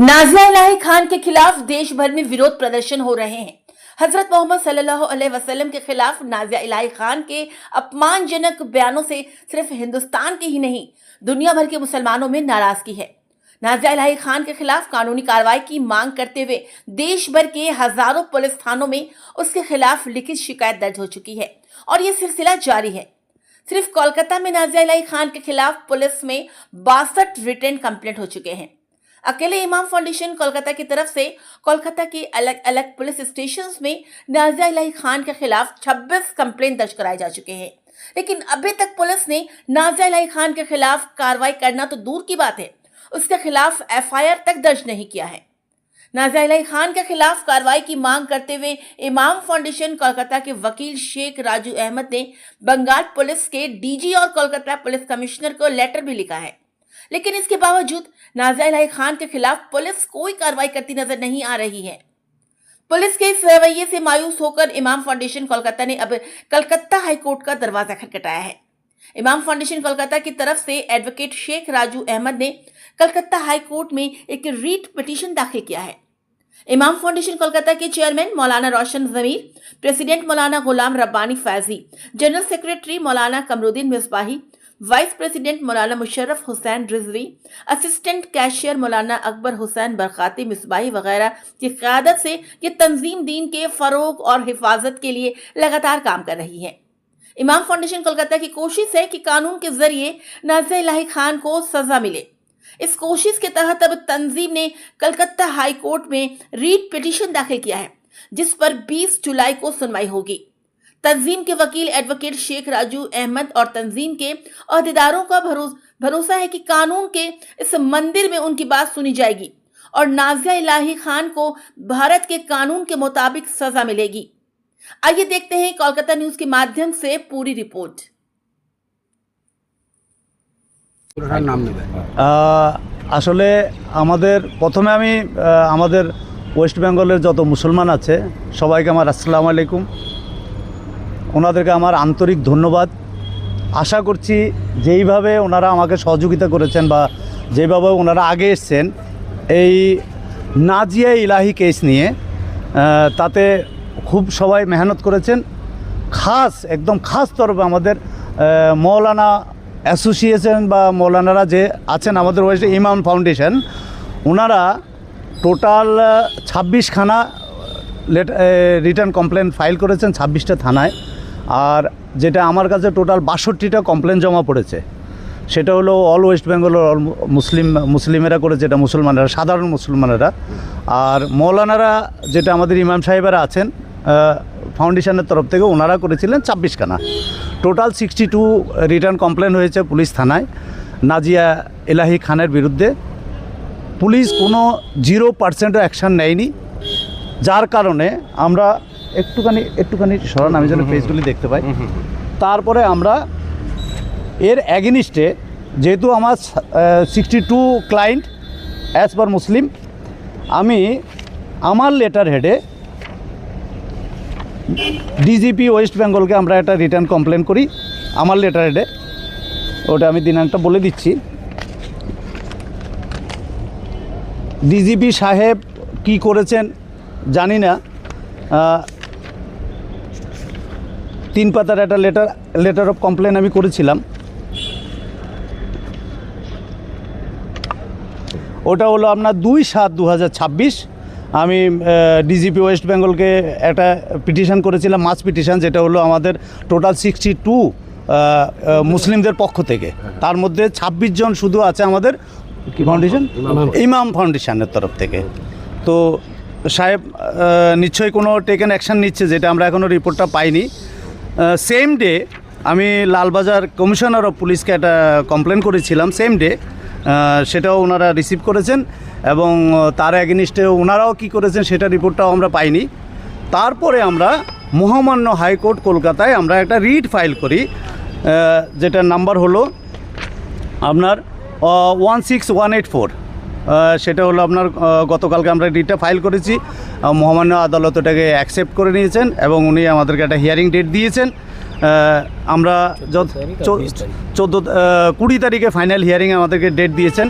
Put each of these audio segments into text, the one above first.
नाजिया इलाही खान के खिलाफ देश भर में विरोध प्रदर्शन हो रहे हैं। हजरत मोहम्मद सल्लल्लाहु अलैहि वसल्लम के खिलाफ नाजिया इलाही खान के अपमानजनक बयानों से सिर्फ हिंदुस्तान के ही नहीं, दुनिया भर के मुसलमानों में नाराजगी है। नाजिया इलाही खान के खिलाफ कानूनी कार्रवाई की मांग करते हुए देश भर के हजारों पुलिस थानों में उसके खिलाफ लिखित शिकायत दर्ज हो चुकी है और ये सिलसिला जारी है। सिर्फ कोलकाता में नाजिया इलाही खान के खिलाफ पुलिस में 62 रिटन कंप्लेंट हो चुके हैं। अकेले इमाम फाउंडेशन कोलकाता की तरफ से कोलकाता के अलग अलग पुलिस स्टेशंस में नाजिया इलाही खान के खिलाफ 26 कंप्लेंट दर्ज कराए जा चुके हैं, लेकिन अभी तक पुलिस ने नाजिया इलाही खान के खिलाफ कार्रवाई करना तो दूर की बात है, उसके खिलाफ FIR तक दर्ज नहीं किया है। नाजिया इलाही खान के खिलाफ कार्रवाई की मांग करते हुए इमाम फाउंडेशन कोलकाता के वकील शेख राजू अहमद ने बंगाल पुलिस के DG और कोलकाता पुलिस कमिश्नर को लेटर भी लिखा है, लेकिन इसके बावजूद नाजिया इलाही खान के खिलाफ पुलिस कोई कार्रवाई करती नजर नहीं आ रही है। पुलिस के इस रवैये से मायूस होकर इमाम फाउंडेशन कोलकाता ने अब कलकत्ता हाईकोर्ट का दरवाजा खटखटाया है। इमाम फाउंडेशन कोलकाता की तरफ से एडवोकेट शेख राजू अहमद ने कलकत्ता हाईकोर्ट में एक रीट पिटीशन दाखिल किया है। इमाम फाउंडेशन कोलकाता के चेयरमैन मौलाना रोशन जमीर, प्रेसिडेंट मौलाना गुलाम रब्बानी फैजी, जनरल सेक्रेटरी मौलाना कमरुद्दीन मिसबाही, वाइस प्रेसिडेंट मौलाना मुशर्रफ हुसैन रिजवी, असिस्टेंट कैशियर मौलाना अकबर हुसैन बरखाती मिसबाही वगैरह की क़यादत से ये तंजीम दीन के फ़रोग और हिफाजत के लिए लगातार काम कर रही है। इमाम फाउंडेशन कोलकाता की कोशिश है कि कानून के जरिए नाजिया इलाही खान को सजा मिले। इस कोशिश के तहत अब तंजीम ने कलकत्ता हाई कोर्ट में रीट पिटीशन दाखिल किया है, जिस पर 20 जुलाई को सुनवाई होगी। तंजीम के वकील एडवोकेट शेख राजू अहमद और तंजीम के अहदेदारों का भरोसा है कि कानून के इस मंदिर में उनकी बात सुनी जाएगी और नाजिया इलाही खान को भारत के कानून के मुताबिक सजा मिलेगी। आइए देखते हैं कोलकाता न्यूज के माध्यम से पूरी रिपोर्ट। আসলে আমাদের প্রথমে আমি আমাদের ওয়েস্ট বেঙ্গলের যত মুসলমান আছে সবাইকে আমার আসসালামু আলাইকুম। ওনাদেরকে আমার আন্তরিক ধন্যবাদ। আশা করছি যেইভাবে ওনারা আমাকে সহযোগিতা করেছেন বা যেভাবে ওনারা আগে এসছেন এই নাজিয়া ইলাহি কেস নিয়ে, তাতে খুব সবাই মেহনত করেছেন। একদম খাস তরফে আমাদের মৌলানা অ্যাসোসিয়েশন বা মৌলানারা যে আছেন আমাদের ওয়েস্ট ইমাম ফাউন্ডেশন, ওনারা টোটাল 26খানা রিটার্ন কমপ্লেন ফাইল করেছেন 26টা থানায়। আর যেটা আমার কাছে টোটাল 62টা কমপ্লেন জমা পড়েছে, সেটা হলো অল ওয়েস্ট বেঙ্গলের মুসলিমেরা করেছে, এটা মুসলমানেরা, সাধারণ মুসলমানেরা। আর মৌলানারা যেটা আমাদের ইমাম সাহেবেরা আছেন ফাউন্ডেশনের তরফ থেকে, ওনারা করেছিলেন 26খানা। টোটাল 62 রিটার্ন কমপ্লেন হয়েছে পুলিশ থানায় নাজিয়া ইলাহি খানের বিরুদ্ধে। পুলিশ কোনো 0% অ্যাকশান নেয়নি, যার কারণে আমরা একটুখানি সরান, আমি যেন পেজগুলি দেখতে পাই। তারপরে আমরা এর অ্যাগেনিস্টে, যেহেতু আমার 62 ক্লায়েন্ট অ্যাজ পার মুসলিম, আমি আমার লেটার হেডে DGP ওয়েস্ট বেঙ্গলকে আমরা একটা রিটার্ন কমপ্লেন করি আমার লেটার হেডে। ওটা আমি দিনাঙ্কটা বলে দিচ্ছি। DGP সাহেব কি করেছেন জানি না, 3 পাতার একটা লেটার অফ কমপ্লেন আমি করেছিলাম। ওটা হলো আপনার 2/7/2026 আমি DGP ওয়েস্ট বেঙ্গলকে একটা পিটিশন করেছিলাম, মাস পিটিশন, যেটা হলো আমাদের টোটাল 62 মুসলিমদের পক্ষ থেকে। তার মধ্যে 26 জন শুধু আছে আমাদের কি ফাউন্ডেশন, ইমাম ফাউন্ডেশনের তরফ থেকে। তো সাহেব নিশ্চয়ই কোনো টেকেন অ্যাকশান নিচ্ছে, যেটা আমরা এখনও রিপোর্টটা পাইনি। সেম ডে আমি লালবাজার কমিশনার অফ পুলিশকে একটা কমপ্লেন করেছিলাম সেম ডে, সেটাও ওনারা রিসিভ করেছেন এবং তার অ্যাগেনিস্টে ওনারাও কী করেছেন সেটা রিপোর্টটাও আমরা পাইনি। তারপরে আমরা মহামান্য হাইকোর্ট কলকাতায় আমরা একটা রিট ফাইল করি, যেটার নাম্বার হলো আপনার 16184। সেটা হলো আপনার গতকালকে আমরা রিটটা ফাইল করেছি। মহামান্য আদালত এটাকে অ্যাকসেপ্ট করে নিয়েছেন এবং উনি আমাদেরকে একটা হিয়ারিং ডেট দিয়েছেন। আমরা 20 তারিখে ফাইনাল হিয়ারিং আমাদেরকে ডেট দিয়েছেন।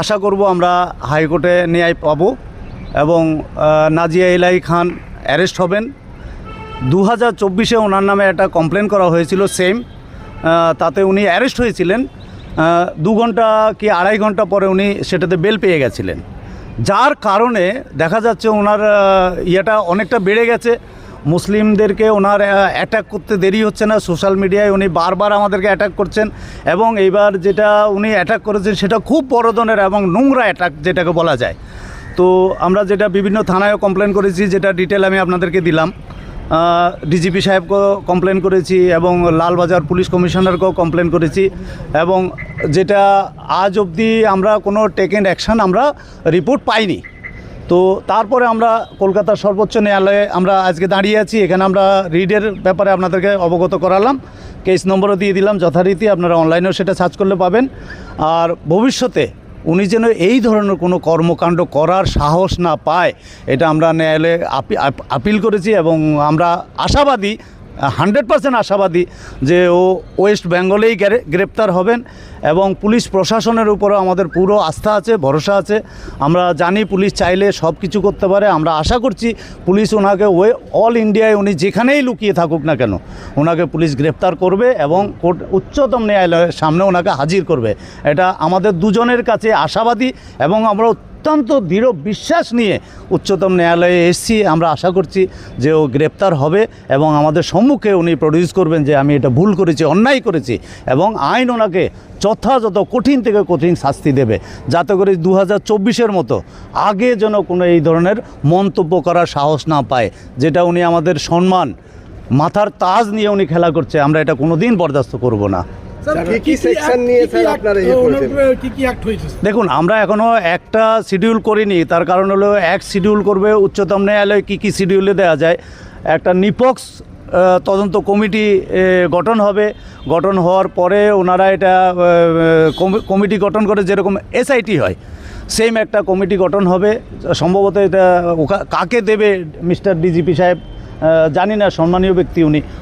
আশা করব আমরা হাইকোর্টে ন্যায় পাবো এবং নাজিয়া ইলাহি খান অ্যারেস্ট হবেন। 2024-এ ওনার নামে একটা কমপ্লেন করা হয়েছিল সেম, তাতে উনি অ্যারেস্ট হয়েছিলেন। 2 ঘন্টা কি 2.5 ঘন্টা পরে উনি সেটাতে বেল পেয়ে গেছিলেন, যার কারণে দেখা যাচ্ছে ওনার ইয়েটা অনেকটা বেড়ে গেছে। মুসলিমদেরকে ওনার অ্যাটাক করতে দেরি হচ্ছে না। সোশ্যাল মিডিয়ায় উনি বারবার আমাদেরকে অ্যাটাক করছেন এবং এইবার যেটা উনি অ্যাটাক করেছেন সেটা খুব বড় ধরনের এবং নোংরা অ্যাটাক যেটাকে বলা যায়। তো আমরা যেটা বিভিন্ন থানায়ও কমপ্লেন করেছি, যেটা ডিটেল আমি আপনাদেরকে দিলাম। ডিজিপি সাহেবকেও কমপ্লেন করেছি এবং লালবাজার পুলিশ কমিশনারকেও কমপ্লেন করেছি এবং যেটা আজ অবধি আমরা কোনো টেকেন অ্যাকশান আমরা রিপোর্ট পাইনি। তো তারপরে আমরা কলকাতার সর্বোচ্চ ন্যায়ালয়ে আমরা আজকে দাঁড়িয়ে আছি। এখানে আমরা রিডের ব্যাপারে আপনাদেরকে অবগত করালাম, কেস নম্বরও দিয়ে দিলাম যথারীতি, আপনারা অনলাইনেও সেটা সার্চ করলে পাবেন। আর ভবিষ্যতে উনি যেন এই ধরনের কোনো কর্মকাণ্ড করার সাহস না পায়, এটা আমরা ন্যায়ালয়ে আপিল করেছি এবং আমরা আশাবাদী, 100% আশাবাদী যে ও ওয়েস্ট বেঙ্গলেই গ্রেপ্তার হবেন এবং পুলিশ প্রশাসনের উপরও আমাদের পুরো আস্থা আছে, ভরসা আছে। আমরা জানি পুলিশ চাইলে সব কিছু করতে পারে। আমরা আশা করছি পুলিশ ওনাকে অল ইন্ডিয়ায় উনি যেখানেই লুকিয়ে থাকুক না কেন ওনাকে পুলিশ গ্রেপ্তার করবে এবং উচ্চতম ন্যায়ালয়ের সামনে ওনাকে হাজির করবে। এটা আমাদের দুজনের কাছে আশাবাদী এবং আমরা অত্যন্ত দৃঢ় বিশ্বাস নিয়ে উচ্চতম ন্যায়ালয়ে এসেছি। আমরা আশা করছি যে ও গ্রেপ্তার হবে এবং আমাদের সম্মুখে উনি প্রডিউস করবেন যে আমি এটা ভুল করেছি, অন্যায় করেছি এবং আইন ওনাকে যথাযথ কঠিন থেকে কঠিন শাস্তি দেবে, যাতে করে 2024-এর মতো আগে যেন কোনো এই ধরনের মন্তব্য করার সাহস না পায়। যেটা উনি আমাদের সম্মান, মাথার তাজ নিয়ে উনি খেলা করছে, আমরা এটা কোনো দিন বরদাস্ত করব না। দেখুন, আমরা এখনও একটা শিডিউল করিনি। তার কারণ হলো এক শিডিউল করবে উচ্চতম ন্যায়ালয়, কী শিডিউলে দেওয়া যায়। একটা নিপক্স তদন্ত কমিটি গঠন হবে। গঠন হওয়ার পরে ওনারা এটা কমিটি গঠন করে যেরকম এসআইটি হয় সেম একটা কমিটি গঠন হবে। সম্ভবত এটা কাকে দেবে মিস্টার ডিজিপি সাহেব জানি না, সম্মানীয় ব্যক্তি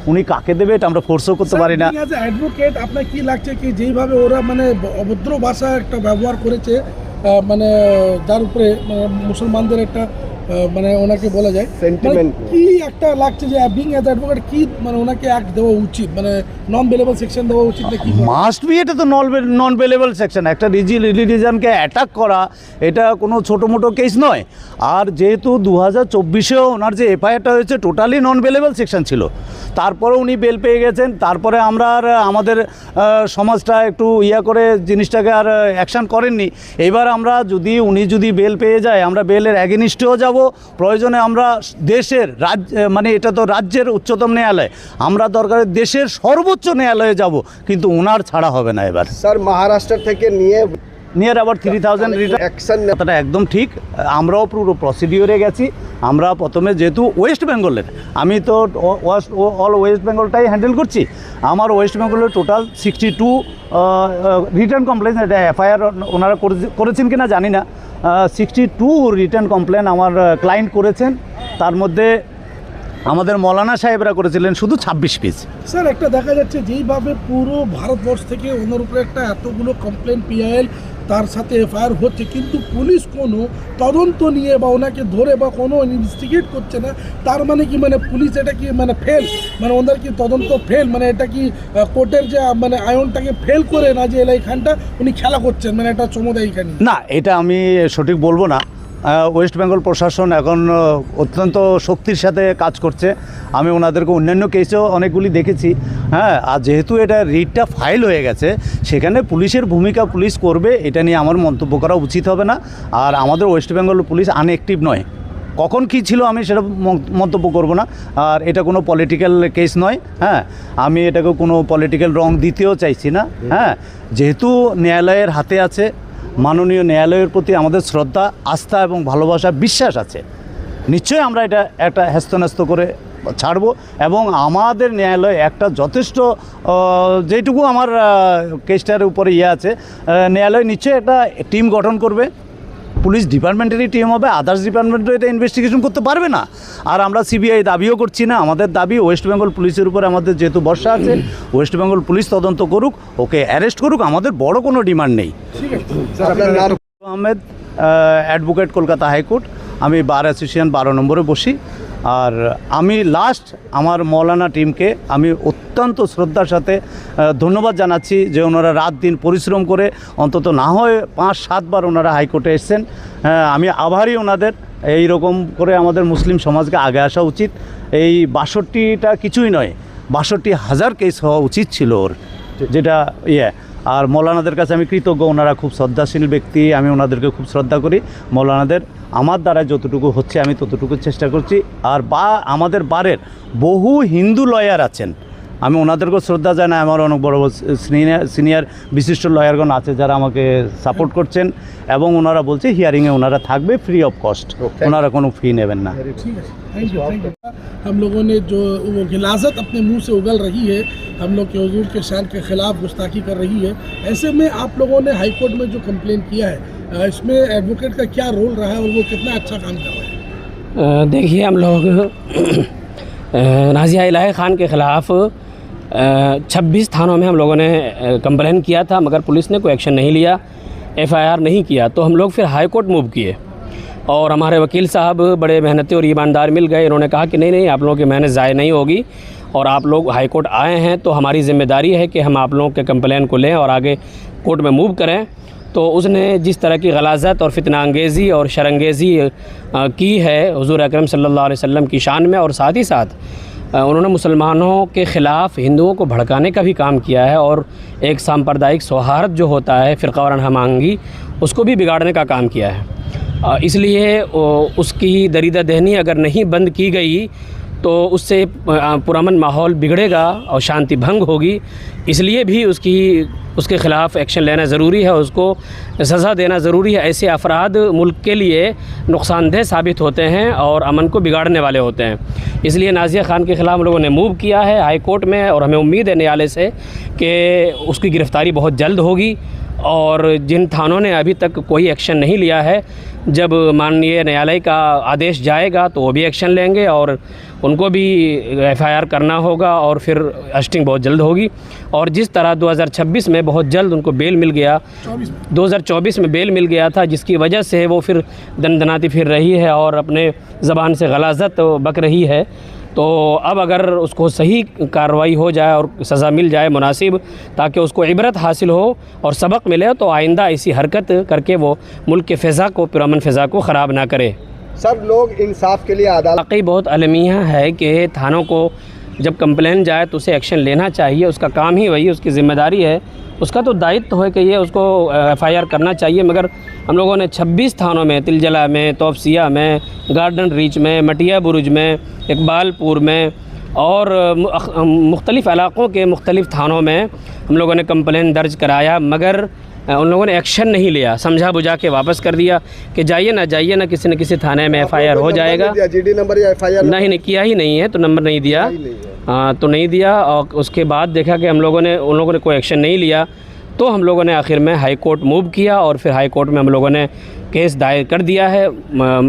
উনি কাকে দেবে এটা আমরা ফোর্সও করতে পারি না। অ্যাডভোকেট আপনার কি লাগছে কি যেইভাবে ওরা মানে অভদ্র ভাষা একটা ব্যবহার করেছে, মানে যার উপরে মুসলমানদের একটা মানে ওনাকে বলা যায় সেন্টিমেন্ট, কি একটা লাগছে যে বিং অ্যাজ অ্যাডভোকেট কি মানে ওনাকে অ্যাক্ট দেওয়া উচিত, মানে নন বেলেবল সেকশন দেওয়া উচিত নাকি? মাস্ট বি, এটা তো নন বেলেবল সেকশন। একটা রিলিজিয়ানকে অ্যাটাক করা এটা কোনো ছোটো মোটো কেস নয়। আর যেহেতু 2024-এও ওনার যে এফআইআরটা হয়েছে টোটালি নন বেলেবল সেকশন ছিল, তারপরে উনি বেল পেয়ে গেছেন। তারপরে আমরা আর আমাদের সমাজটা একটু করে জিনিসটাকে আর অ্যাকশান করেননি। এবার আমরা উনি যদি বেল পেয়ে যায়, আমরা বেলের অ্যাগেনিস্টেও যাব। প্রয়োজনে আমরা দেশের মানে এটা তো রাজ্যের উচ্চতম ন্যায়ালয়, আমরা দরকারে দেশের সর্বোচ্চ ন্যায়ালয়ে যাব, কিন্তু ওনার ছাড়া হবে না। এবার স্যার মহারাষ্ট্র থেকে নিয়ার আবার 3000 অ্যাকশন, কথাটা একদম ঠিক। আমরাও পুরো প্রসিডিওরে গেছি। আমরা প্রথমে যেহেতু ওয়েস্ট বেঙ্গলের, আমি তো অল ওয়েস্ট বেঙ্গলটাই হ্যান্ডেল করছি। আমার ওয়েস্ট বেঙ্গলের টোটাল 62 রিটার্ন কমপ্লেন, এটা এফআইআর ওনারা করেছেন কিনা জানি না, 62 রিটার্ন কমপ্লেন আমার ক্লায়েন্ট করেছেন। তার মধ্যে আমাদের মৌলানা সাহেবরা করেছিলেন শুধু 26 পিস। স্যার একটা দেখা যাচ্ছে যেইভাবে পুরো ভারতবর্ষ থেকে ওনার উপরে একটা এতগুলো কমপ্লেন পিআইএল তার সাথে এফআইআর হচ্ছে, কিন্তু পুলিশ কোনো তদন্ত নিয়ে বা ওনাকে ধরে বা কোনো ইনভেস্টিগেট করছে না। তার মানে কি, মানে পুলিশ এটা কি মানে ফেল, মানে ওনার কি তদন্ত ফেল, মানে এটা কি কোর্টের যে মানে আইনটাকে ফেল করে না যে এলাই খানটা উনি খেলা করছেন, মানে এটা চমৎকার এখানে না, এটা আমি সঠিক বলবো না। ওয়েস্ট বেঙ্গল প্রশাসন এখন অত্যন্ত শক্তির সাথে কাজ করছে। আমি ওনাদেরকে অন্যান্য কেসেও অনেকগুলি দেখেছি। হ্যাঁ, আর যেহেতু এটা রিটটা ফাইল হয়ে গেছে, সেখানে পুলিশের ভূমিকা পুলিশ করবে, এটা নিয়ে আমার মন্তব্য করা উচিত হবে না। আর আমাদের ওয়েস্ট বেঙ্গল পুলিশ আনঅ্যাক্টিভ নয়। কখন কি ছিল আমি সেটা মন্তব্য করব না। আর এটা কোনো পলিটিক্যাল কেস নয়। হ্যাঁ, আমি এটাকে কোনো পলিটিক্যাল রং দিতেও চাইছি না। হ্যাঁ, যেহেতু ন্যায়ালয়ের হাতে আছে, মাননীয় ন্যায়ালয়ের প্রতি আমাদের শ্রদ্ধা, আস্থা এবং ভালোবাসা, বিশ্বাস আছে। নিশ্চয়ই আমরা এটা একটা হ্যস্ত করে ছাড়ব এবং আমাদের ন্যায়ালয় একটা যথেষ্ট যেটুকু আমার কেসটার উপরে আছে, ন্যায়ালয় নিশ্চয়ই একটা টিম গঠন করবে। পুলিশ ডিপার্টমেন্টেরই টিম হবে, আদার্স ডিপার্টমেন্টও এটা ইনভেস্টিগেশন করতে পারবে না। আর আমরা সিবিআই দাবিও করছি না। আমাদের দাবি ওয়েস্ট বেঙ্গল পুলিশের উপরে আমাদের যেহেতু ভরসা আছে, ওয়েস্ট বেঙ্গল পুলিশ তদন্ত করুক, ওকে অ্যারেস্ট করুক, আমাদের বড় কোনো ডিমান্ড নেই। ঠিক আছে। Ahmed, advocate, Kolkata high court. আমি বার অ্যাসোসিয়েশন 12 নম্বরে বসি। আর আমি লাস্ট আমার মৌলানা টিমকে আমি অত্যন্ত শ্রদ্ধার সাথে ধন্যবাদ জানাচ্ছি যে ওনারা রাত দিন পরিশ্রম করে অন্তত না হয় 5-7 বার ওনারা হাইকোর্টে এসেছেন। আমি আভারই ওনাদের। এই রকম করে আমাদের মুসলিম সমাজকে আগে আসা উচিত। এই 62টা কিছুই নয়, 62,000 কেস হওয়া উচিত ছিল ওর, যেটা আর মৌলানাদের কাছে আমি কৃতজ্ঞ। ওনারা খুব শ্রদ্ধাশীল ব্যক্তি, আমি ওনাদেরকে খুব শ্রদ্ধা করি। মৌলানাদের আমার দ্বারা যতটুকু হচ্ছে আমি ততটুকু চেষ্টা করছি। আর আমাদের বারের বহু হিন্দু লয়ার আছেন, আমি ওনাদেরকেও শ্রদ্ধা জানাই। আমার অনেক বড় সিনিয়র বিশিষ্ট লয়ারগণ আছে যারা আমাকে সাপোর্ট করছেন, এবং ওনারা বলছে হিয়ারিংয়ে ওনারা থাকবে ফ্রি অফ কস্ট, ওনারা কোনো ফি নেবেন না। ठीक है, थैंक यू। हम लोगों ने जो वो गिलाजत अपने मुंह से उगल रही है, हम लोग के हुजूर के शान के खिलाफ गुस्ताखी कर रही है, ऐसे में आप लोगों ने हाई कोर्ट में जो कंप्लेन किया है इसमें एडवोकेट का क्या रोल रहा है और वो कितना अच्छा काम कर रहे हैं? देखिए, हम लोग नाज़िया इलाही ख़ान के ख़िलाफ़ 26 थानों में हम लोगों ने कंप्लेन किया था, मगर पुलिस ने कोई एक्शन नहीं लिया, FIR नहीं किया। तो हम लोग फिर हाई कोर्ट मूव किए और हमारे वकील साहब बड़े मेहनती और ईमानदार मिल गए। इन्होंने कहा कि नहीं, आप लोगों की मेहनत ज़ाय नहीं होगी और आप लोग हाई कोर्ट आए हैं तो हमारी ज़िम्मेदारी है कि हम आप लोगों के कंप्लेन को लें और आगे कोर्ट में मूव करें। तो उसने जिस तरह की गलाज़त और फितना अंगेज़ी और शरंगेज़ी की है हुज़ूर अकरम सल्लल्लाहु अलैहि वसल्लम की शान में, और साथ ही साथ उन्होंने मुसलमानों के ख़िलाफ़ हिंदुओं को भड़काने का भी काम किया है, और एक सांप्रदायिक सौहार्द जो होता है, फ़िरक़ावाराना हमआहंगी, उसको भी बिगाड़ने का काम किया है। इसलिए उसकी दरीदा दहनी अगर नहीं बंद की गई तो उससे पुरअमन माहौल बिगड़ेगा और शांति भंग होगी। इसलिए भी उसके ख़िलाफ़ एक्शन लेना ज़रूरी है, उसको सज़ा देना ज़रूरी है। ऐसे अफराद मुल्क के लिए नुकसानदेह साबित होते हैं और अमन को बिगाड़ने वाले होते हैं। इसलिए नाज़िया ख़ान के ख़िलाफ़ हम लोगों ने मूव किया है हाई कोर्ट में, और हमें उम्मीद है न्यायालय से कि उसकी गिरफ़्तारी बहुत जल्द होगी। और जिन थानों ने अभी तक कोई एक्शन नहीं लिया है, जब माननीय न्यायालय का आदेश जाएगा तो वो भी एक्शन लेंगे और उनको भी FIR करना होगा, और फिर अरेस्टिंग बहुत जल्द होगी। और जिस तरह 2026 में बहुत जल्द उनको बेल मिल गया, 2024 में बेल मिल गया था, जिसकी वजह से वो फिर दनदनाती फिर रही है और अपने ज़बान से गलाज़त बक रही है। तो अब अगर उसको सही कार्रवाई हो जाए और सज़ा मिल जाए मुनासिब, ताकि उसको इबरत हासिल हो और सबक मिले, तो आइंदा ऐसी हरकत करके वो मुल्क के फ़िज़ा को, पुरअमन फ़िज़ा को ख़राब ना करे। सर, लोग इंसाफ के लिए अदालत वाकई बहुत अलमिया है कि थानों को जब कंप्लेन जाए तो उसे एक्शन लेना चाहिए, उसका काम ही वही, उसकी ज़िम्मेदारी है, उसका तो दायित्व है कि ये उसको FIR करना चाहिए। मगर हम लोगों ने 26 थानों में, तिलजला में, तौफसिया में, गार्डन रीच में, मटिया बुरुज में, इकबालपुर में और मुख्तलिफ़ इलाक़ों के मुख्तलिफ़ थानों में हम लोगों ने कंप्लेन दर्ज कराया, मगर उन लोगों ने एक्शन नहीं लिया, समझा बुझा के वापस कर दिया कि जाइए ना किसी न किसी थाने में FIR हो जाएगा। GD नंबर या FIR नहीं किया ही नहीं है, तो नंबर नहीं दिया, तो नहीं दिया। और उसके बाद देखा कि उन लोगों ने कोई एक्शन नहीं लिया, तो हम लोगों ने आखिर में हाई कोर्ट मूव किया, और फिर हाई कोर्ट में हम लोगों ने केस दायर कर दिया है,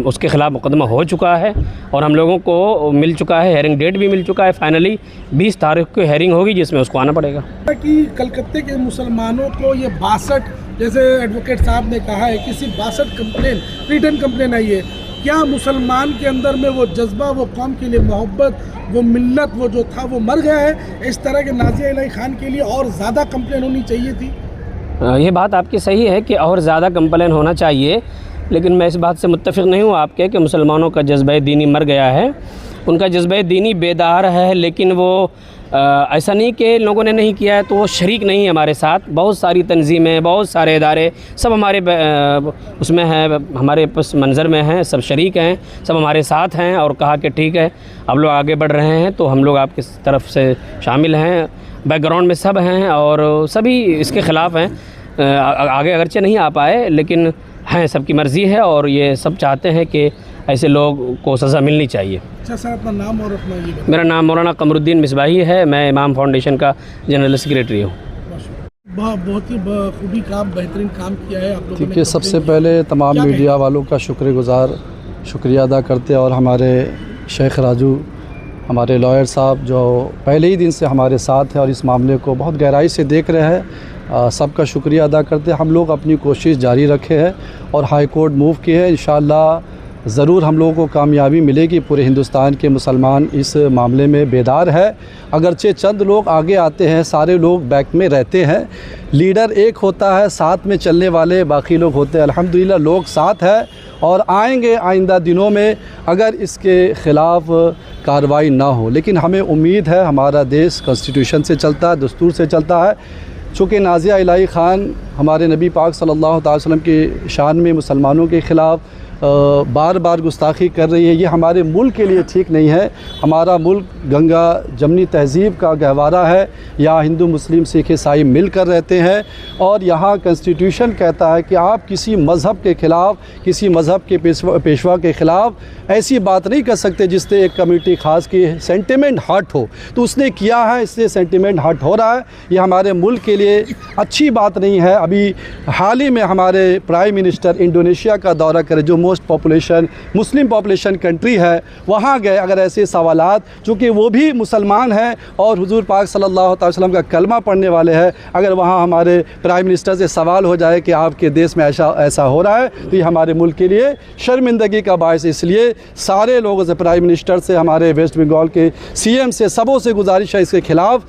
उसके ख़िलाफ़ मुकदमा हो चुका है और हम लोगों को मिल चुका है, हेयरिंग डेट भी मिल चुका है। फाइनली 20 तारीख को हेयरिंग होगी, जिसमें उसको आना पड़ेगा। कि कलकत्ते के मुसलमानों को ये 62, जैसे एडवोकेट साहब ने कहा है कि सिर्फ 62 कंप्लेन, रिटर्न कंप्लेन आई है, क्या मुसलमान के अंदर में वो जज्बा, वो कौम के लिए मोहब्बत, वो मिल्लत, वो जो था वो मर गया है? इस तरह के नाज़िया इलाही ख़ान के लिए और ज़्यादा कंप्लेन होनी चाहिए थी। ये बात आपकी सही है कि और ज़्यादा कंप्लेन होना चाहिए, लेकिन मैं इस बात से मुत्तफ़िक़ नहीं हूँ आपके कि मुसलमानों का जज्बा दीनी मर गया है। उनका जज्बा दीनी बेदार है, लेकिन वो ऐसा नहीं कि लोगों ने नहीं किया है तो वो शरीक नहीं है हमारे साथ। बहुत सारी तंजीमें, बहुत सारे इदारे सब हमारे उसमें हैं, हमारे पस मंज़र में हैं, सब शरीक हैं, सब हमारे साथ हैं, और कहा कि ठीक है आप लोग आगे बढ़ रहे हैं तो हम लोग आपकी तरफ से शामिल हैं, बैकग्राउंड में सब हैं, और सभी इसके ख़िलाफ़ हैं। आगे अगरचे नहीं आ पाए, लेकिन हैं, सबकी मर्ज़ी है, और ये सब चाहते हैं कि ऐसे लोग को सज़ा मिलनी चाहिए। अच्छा सर, अपना नाम और अपना ये मेरा नाम मौलाना कमरुद्दीन मिसबाही है, मैं इमाम फाउंडेशन का जनरल सेक्रेटरी हूँ। बहुत ही खूबी काम, बेहतरीन काम किया है आप लोगों ने। ठीक है, सबसे पहले तमाम मीडिया वालों का शुक्रिया अदा करते हैं, और हमारे शेख राजू, हमारे लॉयर साहब जो पहले ही दिन से हमारे साथ हैं और इस मामले को बहुत गहराई से देख रहे हैं, सबका शुक्रिया अदा करते हम लोग अपनी कोशिश जारी रखे हैं और हाई कोर्ट मूव किए हैं। इंशाअल्लाह ज़रूर हम लोगों को कामयाबी मिलेगी। पूरे हिंदुस्तान के मुसलमान इस मामले में बेदार है। अगरचे चंद लोग आगे आते हैं, सारे लोग बैक में रहते हैं। लीडर एक होता है, साथ में चलने वाले बाकी लोग होते हैं। अल्हम्दुलिल्लाह लोग साथ है और आएंगे आइंदा दिनों में अगर इसके ख़िलाफ़ कार्रवाई ना हो। लेकिन हमें उम्मीद है, हमारा देश कॉन्स्टिट्यूशन से चलता है, दस्तूर से चलता है। चूँकि नाज़िया इलाही ख़ान हमारे नबी पाक सल्लल्लाहु अलैहि वसल्लम की शान में मुसलमानों के ख़िलाफ़ बार बार गुस्ताखी कर रही है, ये हमारे मुल्क के लिए ठीक नहीं है। हमारा मुल्क गंगा जमनी तहज़ीब का गहवारा है। यहाँ हिंदू मुस्लिम सिख ईसाई मिलकर रहते हैं और यहाँ कॉन्स्टिट्यूशन कहता है कि आप किसी मज़हब के ख़िलाफ़, किसी मज़हब के पेशवा के ख़िलाफ़ ऐसी बात नहीं कर सकते जिससे एक कम्युनिटी ख़ास की सेंटिमेंट हर्ट हो। तो उसने किया है, इससे सेंटिमेंट हर्ट हो रहा है। ये हमारे मुल्क के लिए अच्छी बात नहीं है। अभी हाल ही में हमारे प्राइम मिनिस्टर इंडोनेशिया का दौरा करे, जो most population Muslim population country है, वहाँ गए। अगर ऐसे सवालात, चूँकि वो भी मुसलमान हैं और हुजूर पाक सल्लल्लाहु अलैहि वसल्लम का कलमा पढ़ने वाले हैं, अगर वहाँ हमारे प्राइम मिनिस्टर से सवाल हो जाए कि आपके देश में ऐसा हो रहा है, तो ये हमारे मुल्क के लिए शर्मिंदगी का बायस। इसलिए सारे लोगों से, प्राइम मिनिस्टर से, हमारे वेस्ट बंगाल के सीएम से, सबों से गुजारिश है इसके ख़िलाफ़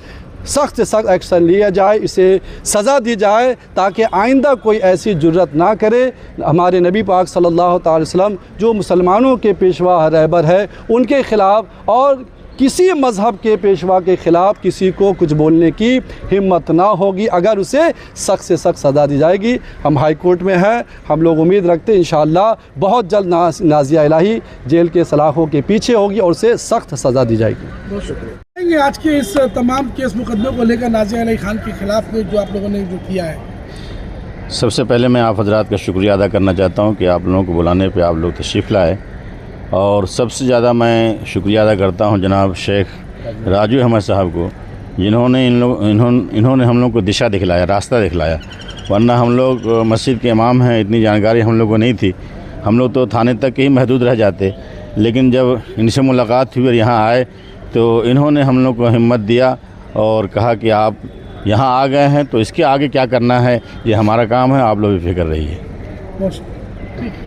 सख्त से सख्त एक्शन लिया जाए, इसे सज़ा दी जाए ताकि आइंदा कोई ऐसी जुर्रत ना करे। हमारे नबी पाक सल्लल्लाहु अलैहि वसल्लम जो मुसलमानों के पेशवा रहबर है, उनके ख़िलाफ़ और किसी मज़हब के पेशवा के ख़िलाफ़ किसी को कुछ बोलने की हिम्मत ना होगी अगर उसे सख्त से सख्त सज़ा दी जाएगी। हम हाई कोर्ट में हैं, हम लोग उम्मीद रखते हैं इंशाअल्लाह बहुत जल्द नाज़िया इलाही जेल के सलाखों के पीछे होगी और उसे सख्त सज़ा दी जाएगी। बहुत शुक्रिया। आज के इस तमाम केस मुकदमे को लेकर नाज़िया इलाही खान के खिलाफ में जो आप लोगों ने जो किया है, सबसे पहले मैं आप हजरात का शुक्रिया अदा करना चाहता हूँ कि आप लोगों को बुलाने पे आप लोग तशरीफ़ लाए। और सबसे ज़्यादा मैं शुक्रिया अदा करता हूँ जनाब शेख राजू अहमद साहब को, जिन्होंने इन्होंने हम लोग को दिशा दिखलाया, रास्ता दिखलाया। वरना हम लोग मस्जिद के इमाम हैं, इतनी जानकारी हम लोग को नहीं थी। हम लोग तो थाने तक ही महदूद रह जाते। लेकिन जब इनसे मुलाकात हुई और यहाँ आए तो इन्होंने हम लोग को हिम्मत दिया और कहा कि आप यहाँ आ गए हैं तो इसके आगे क्या करना है ये हमारा काम है, आप लोग भी फिक्र रहिए। बहुत शुक्रिया।